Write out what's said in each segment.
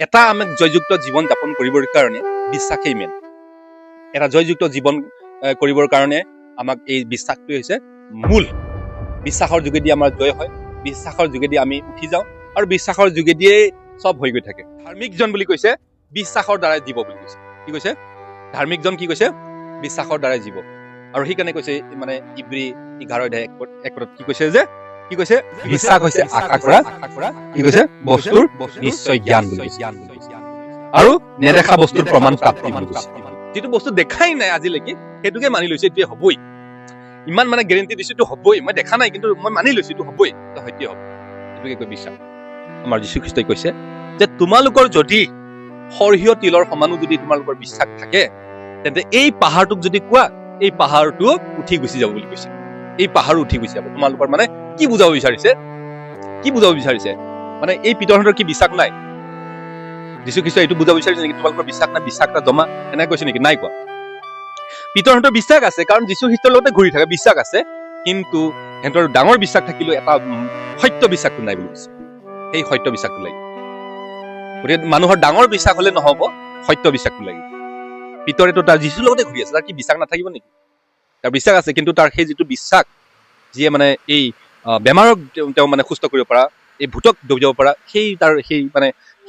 এটা আমাক জয়যুক্ত জীৱন যাপন কৰিবৰ কাৰণে বিশ্বাসেই মেইন। এটা জয়যুক্ত জীৱন কৰিবৰ কাৰণে আমাক এই বিশ্বাসটোৱে হৈছে মূল। বিশ্বাসৰ যোগেদি আমাৰ জয় হয়, বিশ্বাসৰ যোগেদি আমি উঠি যাওঁ আৰু বিশ্বাসৰ যোগেদিয়ে চব হৈ গৈ থাকে। ধাৰ্মিকজন বুলি কৈছে বিশ্বাসৰ দ্বাৰাই জীৱ বুলি কৈছে। কি কৈছে? ধাৰ্মিকজন কি কৈছে? বিশ্বাসৰ দ্বাৰাই জীৱ। আৰু সেইকাৰণে কৈছে মানে ইব্ৰী 11:1 কি কৈছে যে কি কৈছে? বিশ্বাস হৈছে আশা কৰা কি কৈছে? বস্তুৰ নিশ্চয় জ্ঞান বুলি কৈছে। আৰু নেদেখা বস্তুৰ প্ৰমাণ প্ৰাপ্তি বুলি কৈছে। যিটো বস্তু দেখাই নাই আজিলৈকে সেইটোকে মানি লৈছে এইটোৱে হ'বই। ইমান মানে গেৰেণ্টি দিছো এইটো হ'বই। মই দেখা নাই কিন্তু মই মানি লৈছো এইটো হ'বই, সত্যি হ'ব। এইটোকে কৈ বিশ্বাস। আমাৰ যীশুখ্ৰীষ্টই কৈছে যে তোমালোকৰ যদি সৰিয়হ তিলৰ সমানো যদি তোমালোকৰ বিশ্বাস থাকে তেন্তে এই পাহাৰটোক যদি কোৱা এই পাহাৰটো উঠি গুচি যাব বুলি কৈছে। এই পাহাৰো উঠি গুচি যাব। তোমালোকৰ মানে কি বুজাব বিচাৰিছে? কি বুজাব বিচাৰিছে? মানে এই পিতৰহঁতৰ কি বিশ্বাস নাই? যীশুখ্ৰীষ্টই এইটো বুজাব বিচাৰিছে নেকি তোমালোকৰ বিশ্বাস নাই, বিশ্বাস এটা জমা এনেকৈ কৈছে নেকি? নাই কোৱা। পিতৰহঁতৰ বিশ্বাস আছে কাৰণ যীশুখ্ৰীষ্টৰ লগতে ঘূৰি থাকে, বিশ্বাস আছে, কিন্তু সিহঁতৰ ডাঙৰ বিশ্বাস থাকিলেও এটা সত্য বিশ্বাসটো নাই বুলি কৈছে। সেই সত্য বিশ্বাসটো লাগিব। গতিকে মানুহৰ ডাঙৰ বিশ্বাস হলে নহব, সত্য বিশ্বাসটো লাগিব। পিতৰেতো তাৰ যীশুৰ লগতে ঘূৰি আছে, তাৰ কি বিশ্বাস নাথাকিব নেকি? তাৰ বিশ্বাস আছে, কিন্তু তাৰ সেই যিটো বিশ্বাস যিয়ে মানে এই বেমাৰক তেওঁ মানে সুস্থ কৰিব পৰা, এই ভূতক দৌৰাব পৰা,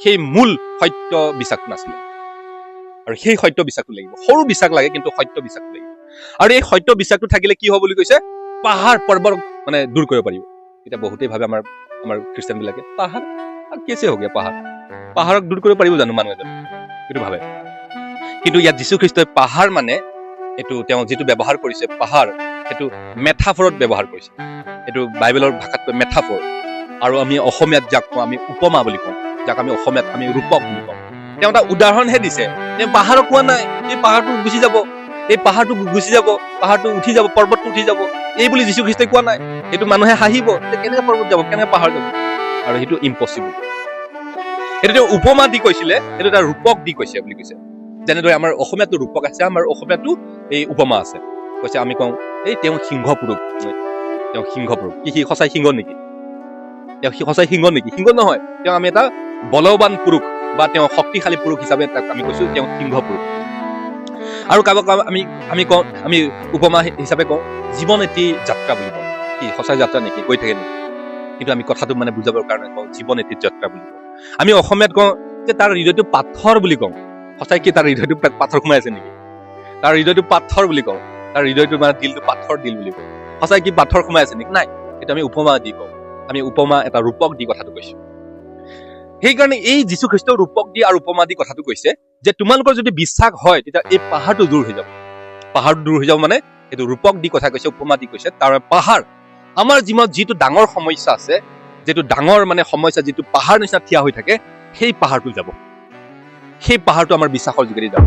সেই মূল সত্য বিশ্বাসটো নাছিলে। আৰু সেই সত্য বিশ্বাসটো লাগিব। সৰু বিশ্বাস লাগে কিন্তু সত্য বিশ্বাসটো লাগিব। আৰু এই সত্য বিশ্বাসটো থাকিলে কি হ'ব বুলি কৈছে? পাহাৰ পৰ্বত মানে দূৰ কৰিব পাৰিব। এতিয়া বহুতেই ভাবে আমাৰ খ্ৰীষ্টান বিলাকে পাহাৰ কেছে হৈ গয়া পাহাৰক দূৰ কৰিব পাৰিব জানো মানুহ এজনে? সেইটো ভাবে। কিন্তু ইয়াত যীশুখ্ৰীষ্টই পাহাৰ মানে এইটো তেওঁ যিটো ব্যৱহাৰ কৰিছে পাহাৰ, সেইটো মেথাফৰত ব্যৱহাৰ কৰিছে। এইটো বাইবেলৰ ভাষাত কয় মেথাফৰ। আৰু আমি অসমীয়াত যাক কওঁ আমি উপমা বুলি কওঁ, যাক আমি অসমীয়াত আমি ৰূপক বুলি কওঁ। তেওঁ এটা উদাহৰণহে দিছে। তেওঁ পাহাৰক কোৱা নাই এই পাহাৰটো গুচি যাব, এই পাহাৰটো গুচি যাব, পাহাৰটো উঠি যাব, পৰ্বতটো উঠি যাব, এই বুলি যীশুখ্ৰীষ্টই কোৱা নাই। সেইটো মানুহে হাঁহিব, কেনেকে পৰ্বত যাব, কেনেকে পাহাৰ যাব, আৰু সেইটো ইম্পচিবল। সেইটো তেওঁ উপমা দি কৈছিলে, সেইটো এটা ৰূপক দি কৈছে বুলি কৈছে। যেনেদৰে আমাৰ অসমীয়াতো ৰূপক আছে, আমাৰ অসমীয়াতো এই উপমা আছে। কৈছে আমি কওঁ এই তেওঁ সিংহ পুৰুষ, তেওঁ সিংহ পুৰুষ। কি সি সঁচাই সিংহ নেকি? তেওঁ সঁচাই সিংহ নেকি? সিংহ নহয়। তেওঁ আমি এটা বলৱান পুৰুষ বা তেওঁ শক্তিশালী পুৰুষ হিচাপে তাক আমি কৈছো তেওঁ সিংহ পুৰুষ। আৰু কাৰোবাক আমি কওঁ, আমি উপমা হিচাপে কওঁ জীৱন এটি যাত্ৰা বুলি কওঁ। কি সঁচাই যাত্ৰা নেকি? গৈ থাকে নেকি? কিন্তু আমি কথাটো মানে বুজাবৰ কাৰণে কওঁ জীৱন এটি যাত্ৰা বুলি কওঁ। আমি অসমীয়াত কওঁ যে তাৰ হৃদয়টো পাথৰ বুলি কওঁ। সঁচাই কি তাৰ হৃদয়টো পাথৰ সোমাই আছে নেকি? তাৰ হৃদয়টো পাথৰ বুলি কওঁ। তাৰ হৃদয়টো মানে দিলটো পাথৰ দিল বুলি কওঁ। সঁচাই কি পাথৰ সোমাই আছে নেকি? নাই। সেইটো আমি উপমা দি কওঁ। আমি উপমা এটা ৰূপক দি কথাটো কৈছো। সেইকাৰণে এই যীশুখ্ৰীষ্টৰ ৰূপক দি আৰু উপমা দি কথাটো কৈছে যে তোমালোকৰ যদি বিশ্বাস হয় তেতিয়া এই পাহাৰটো দূৰ হৈ যাব। পাহাৰটো দূৰ হৈ যাব মানে সেইটো ৰূপক দি কথা কৈছে, উপমা দি কৈছে। তাৰ পাহাৰ আমাৰ জীৱনত যিটো ডাঙৰ সমস্যা আছে, যিটো ডাঙৰ মানে সমস্যা, যিটো পাহাৰ নিচিনা থিয় হৈ থাকে, সেই পাহাৰটো যাব। সেই পাহাৰটো আমাৰ বিশ্বাসৰ যোগেদি যাব।